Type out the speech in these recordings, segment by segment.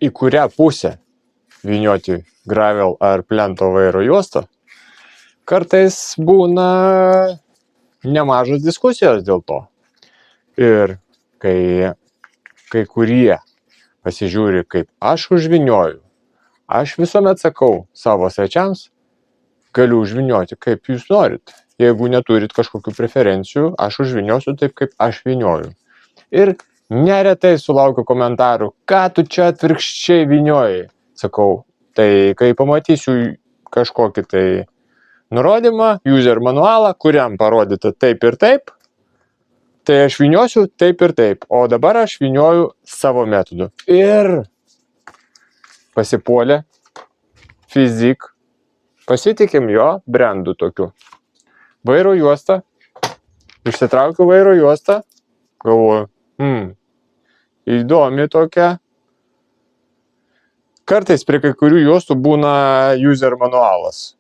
į kurią pusę vynioti gravel ar plento vairo juostą, kartais būna nemažos diskusijos dėl to. Ir kai kurie pasižiūri, kaip aš užvinioju, aš visuomet sakau savo svečiams, galiu užvinioti, kaip jūs norit. Jeigu neturit kažkokių preferencijų, aš užviniosiu taip, kaip aš vinioju. Ir neretai sulaukiu komentarų, ką tu čia atvirkščiai vinioji. Sakau, tai kai pamatysiu kažkokį tai nurodymą, user manualą, kuriam parodyta taip ir taip, tai aš viniosiu taip ir taip. O dabar aš vinioju savo metodu. Ir pasipuolė Fizik. Pasitikim jo brendu tokiu. Vairo juosta. Išsitraukiu vairo juostą. Galvoju, įdomi tokia. Kartais prie kai kurių juostų būna user manualas.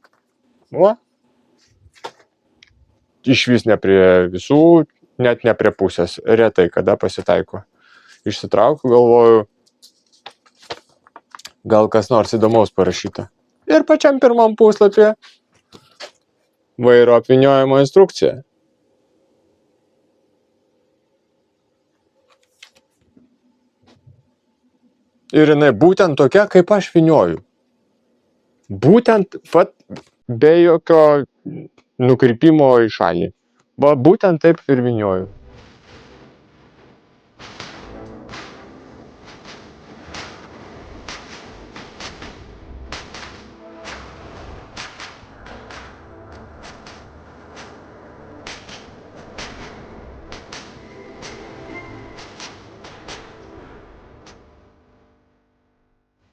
Va. Išvis ne prie visų, net ne prie pusės. Retai kada pasitaiko. Išsitraukiu, galvoju, gal kas nors įdomaus parašyta. Ir pačiam pirmam puslapyje vairo apvyniojimo instrukcija. Ir jinai būtent tokia, kaip aš vynioju. Būtent, be jokio nukrypimo į šalį. Būtent taip ir vynioju.